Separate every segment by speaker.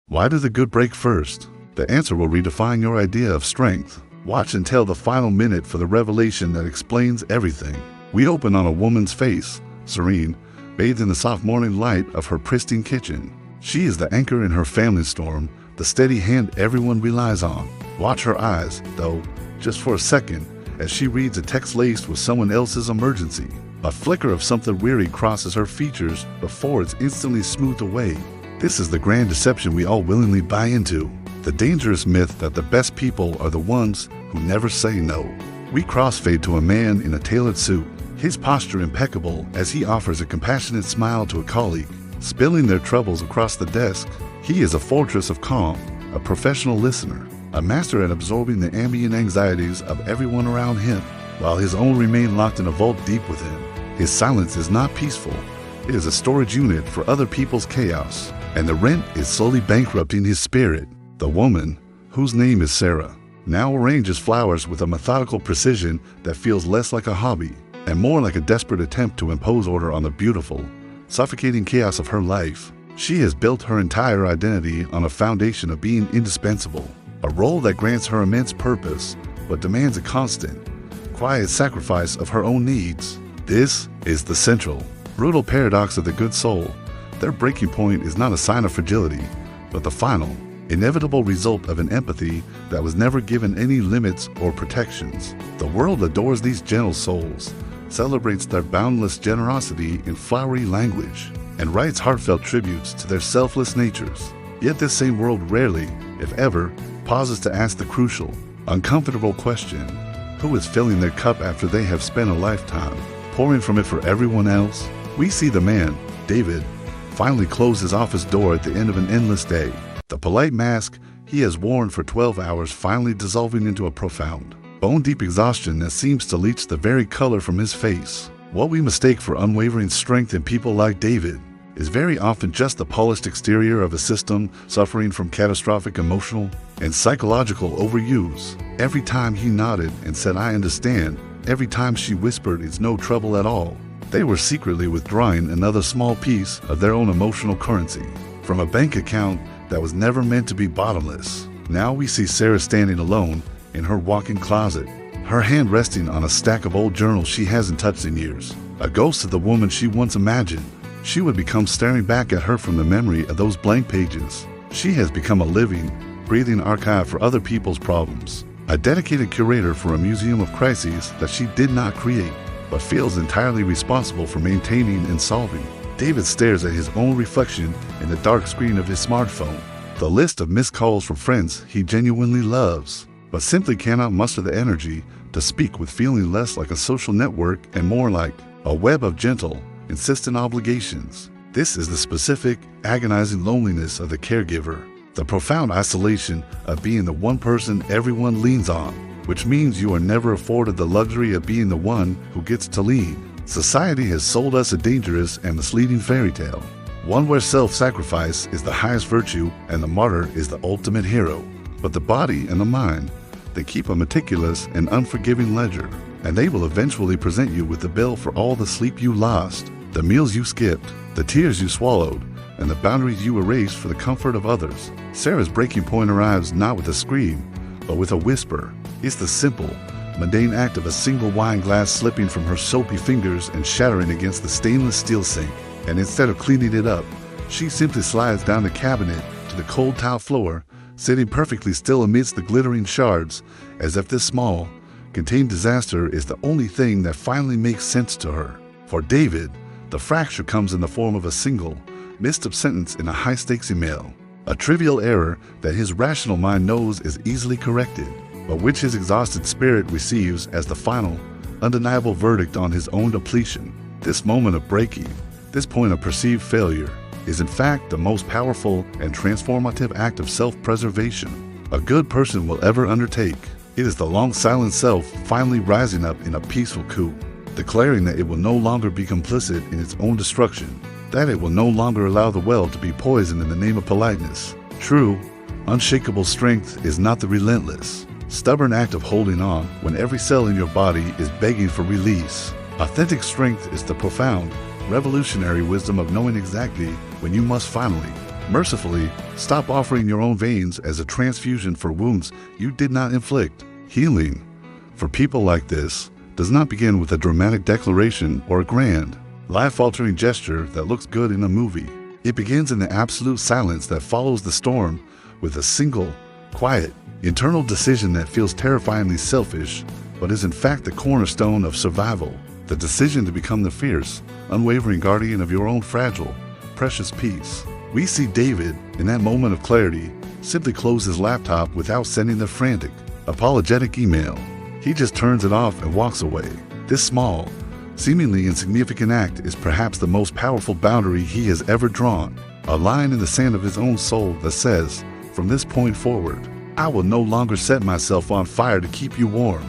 Speaker 1: Why does the good break first? The answer will redefine your idea of strength. Watch until the final minute for the revelation that explains everything. We open on a woman's face, serene, bathed in the soft morning light of her pristine kitchen. She is the anchor in her family storm, the steady hand everyone relies on. Watch her eyes, though, just for a second, as she reads a text laced with someone else's emergency. A flicker of something weary crosses her features before it's instantly smoothed away. This is the grand deception we all willingly buy into. The dangerous myth that the best people are the ones who never say no. We crossfade to a man in a tailored suit, his posture impeccable as he offers a compassionate smile to a colleague. Spilling their troubles across the desk, he is a fortress of calm, a professional listener, a master at absorbing the ambient anxieties of everyone around him, while his own remain locked in a vault deep within. His silence is not peaceful. It is a storage unit for other people's chaos, and the rent is slowly bankrupting his spirit. The woman, whose name is Sarah, now arranges flowers with a methodical precision that feels less like a hobby and more like a desperate attempt to impose order on the beautiful, suffocating chaos of her life. She has built her entire identity on a foundation of being indispensable, a role that grants her immense purpose but demands a constant, quiet sacrifice of her own needs. This is the central, brutal paradox of the good soul. Their breaking point is not a sign of fragility, but the final, inevitable result of an empathy that was never given any limits or protections. The world adores these gentle souls, celebrates their boundless generosity in flowery language, and writes heartfelt tributes to their selfless natures. Yet this same world rarely, if ever, pauses to ask the crucial, uncomfortable question: who is filling their cup after they have spent a lifetime pouring from it for everyone else? We see the man, David, finally close his office door at the end of an endless day. The polite mask he has worn for 12 hours finally dissolving into a profound, bone-deep exhaustion that seems to leach the very color from his face. What we mistake for unwavering strength in people like David is very often just the polished exterior of a system suffering from catastrophic emotional and psychological overuse. Every time he nodded and said, "I understand," every time she whispered, "It's no trouble at all," they were secretly withdrawing another small piece of their own emotional currency from a bank account that was never meant to be bottomless. Now we see Sarah standing alone in her walk-in closet, her hand resting on a stack of old journals she hasn't touched in years, a ghost of the woman she once imagined she would become, staring back at her from the memory of those blank pages. She has become a living, breathing archive for other people's problems, a dedicated curator for a museum of crises that she did not create, but feels entirely responsible for maintaining and solving. David stares at his own reflection in the dark screen of his smartphone, the list of missed calls from friends he genuinely loves, but simply cannot muster the energy to speak, with feeling less like a social network and more like a web of gentle, insistent obligations. This is the specific, agonizing loneliness of the caregiver, the profound isolation of being the one person everyone leans on, which means you are never afforded the luxury of being the one who gets to lean. Society has sold us a dangerous and misleading fairy tale, one where self-sacrifice is the highest virtue and the martyr is the ultimate hero. But the body and the mind, they keep a meticulous and unforgiving ledger, and they will eventually present you with the bill for all the sleep you lost, the meals you skipped, the tears you swallowed, and the boundaries you erased for the comfort of others. Sarah's breaking point arrives not with a scream, but with a whisper. It's the simple, mundane act of a single wine glass slipping from her soapy fingers and shattering against the stainless steel sink. And instead of cleaning it up, she simply slides down the cabinet to the cold tile floor, sitting perfectly still amidst the glittering shards, as if this small, contained disaster is the only thing that finally makes sense to her. For David, the fracture comes in the form of a single, missed-up sentence in a high-stakes email, a trivial error that his rational mind knows is easily corrected, but which his exhausted spirit receives as the final, undeniable verdict on his own depletion. This moment of breaking, this point of perceived failure, is in fact the most powerful and transformative act of self-preservation a good person will ever undertake. It is the long silent self finally rising up in a peaceful coup, declaring that it will no longer be complicit in its own destruction, that it will no longer allow the well to be poisoned in the name of politeness. True, unshakable strength is not the relentless, stubborn act of holding on when every cell in your body is begging for release. Authentic strength is the profound, revolutionary wisdom of knowing exactly when you must finally Mercifully, stop offering your own veins as a transfusion for wounds you did not inflict. Healing, for people like this, does not begin with a dramatic declaration or a grand, life-altering gesture that looks good in a movie. It begins in the absolute silence that follows the storm, with a single, quiet, internal decision that feels terrifyingly selfish, but is in fact the cornerstone of survival. The decision to become the fierce, unwavering guardian of your own fragile, precious peace. We see David, in that moment of clarity, simply close his laptop without sending the frantic, apologetic email. He just turns it off and walks away. This small, seemingly insignificant act is perhaps the most powerful boundary he has ever drawn, a line in the sand of his own soul that says, from this point forward, I will no longer set myself on fire to keep you warm.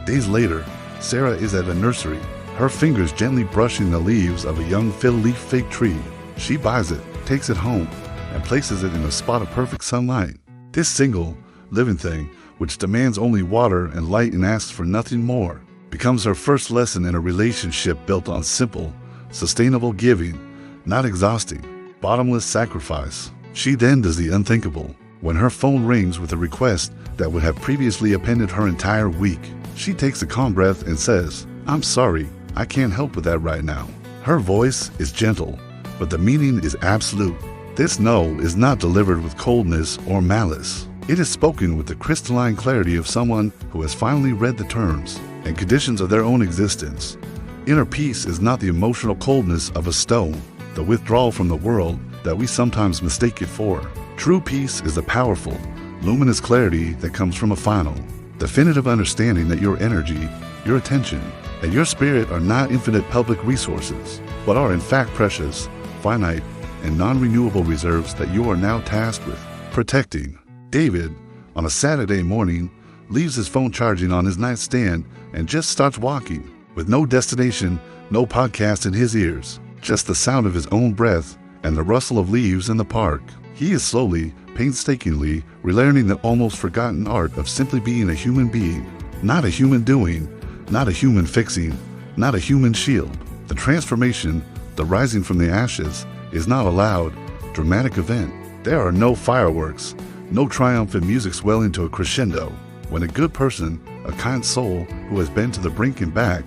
Speaker 1: Days later, Sarah is at a nursery, her fingers gently brushing the leaves of a young fiddle-leaf fig tree. She buys it, takes it home, and places it in a spot of perfect sunlight. This single, living thing, which demands only water and light and asks for nothing more, becomes her first lesson in a relationship built on simple, sustainable giving, not exhausting, bottomless sacrifice. She then does the unthinkable. When her phone rings with a request that would have previously appended her entire week, she takes a calm breath and says, I'm sorry, I can't help with that right now. Her voice is gentle, but the meaning is absolute. This no is not delivered with coldness or malice. It is spoken with the crystalline clarity of someone who has finally read the terms and conditions of their own existence. Inner peace is not the emotional coldness of a stone, the withdrawal from the world that we sometimes mistake it for. True peace is the powerful, luminous clarity that comes from a final, definitive understanding that your energy, your attention, and your spirit are not infinite public resources, but are in fact precious, finite, and non-renewable reserves that you are now tasked with protecting. David, on a Saturday morning, leaves his phone charging on his nightstand and just starts walking, with no destination, no podcast in his ears, just the sound of his own breath and the rustle of leaves in the park. He is slowly, painstakingly relearning the almost forgotten art of simply being a human being, not a human doing, not a human fixing, not a human shield. The transformation, the rising from the ashes, is not a loud, dramatic event. There are no fireworks, no triumphant music swelling to a crescendo. When a good person, a kind soul who has been to the brink and back,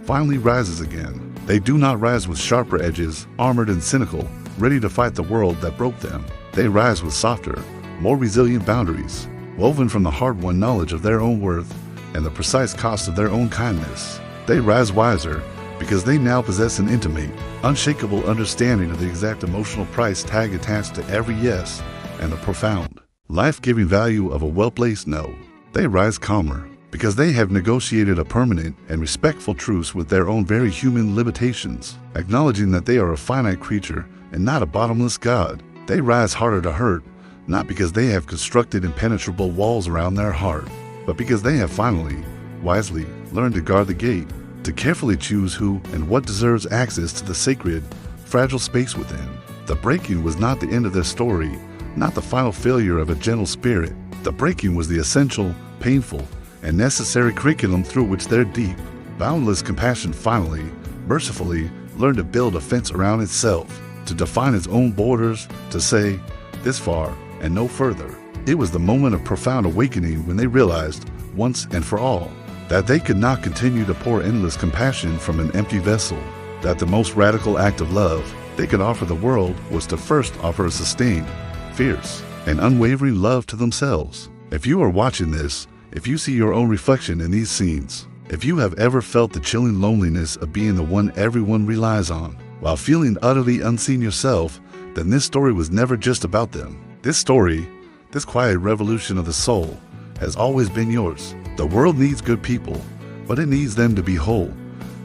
Speaker 1: finally rises again, they do not rise with sharper edges, armored and cynical, ready to fight the world that broke them. They rise with softer, more resilient boundaries, woven from the hard-won knowledge of their own worth and the precise cost of their own kindness. They rise wiser because they now possess an intimate, unshakable understanding of the exact emotional price tag attached to every yes and the profound, life-giving value of a well-placed no. They rise calmer because they have negotiated a permanent and respectful truce with their own very human limitations, acknowledging that they are a finite creature and not a bottomless God. They rise harder to hurt, not because they have constructed impenetrable walls around their heart, but because they have finally, wisely, learned to guard the gate, to carefully choose who and what deserves access to the sacred, fragile space within. The breaking was not the end of their story, not the final failure of a gentle spirit. The breaking was the essential, painful, and necessary curriculum through which their deep, boundless compassion finally, mercifully, learned to build a fence around itself, to define its own borders, to say, this far and no further. It was the moment of profound awakening when they realized, once and for all, that they could not continue to pour endless compassion from an empty vessel, that the most radical act of love they could offer the world was to first offer a sustained, fierce, and unwavering love to themselves. If you are watching this, if you see your own reflection in these scenes, if you have ever felt the chilling loneliness of being the one everyone relies on, while feeling utterly unseen yourself, then this story was never just about them. This story, this quiet revolution of the soul, has always been yours. The world needs good people, but it needs them to be whole.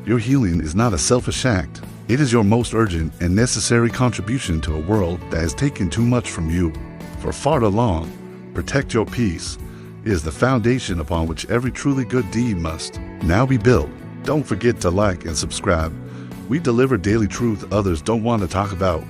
Speaker 1: Your healing is not a selfish act. It is your most urgent and necessary contribution to a world that has taken too much from you. For far too long, protect your peace is the foundation upon which every truly good deed must now be built. Don't forget to like and subscribe. We deliver daily truth others don't want to talk about.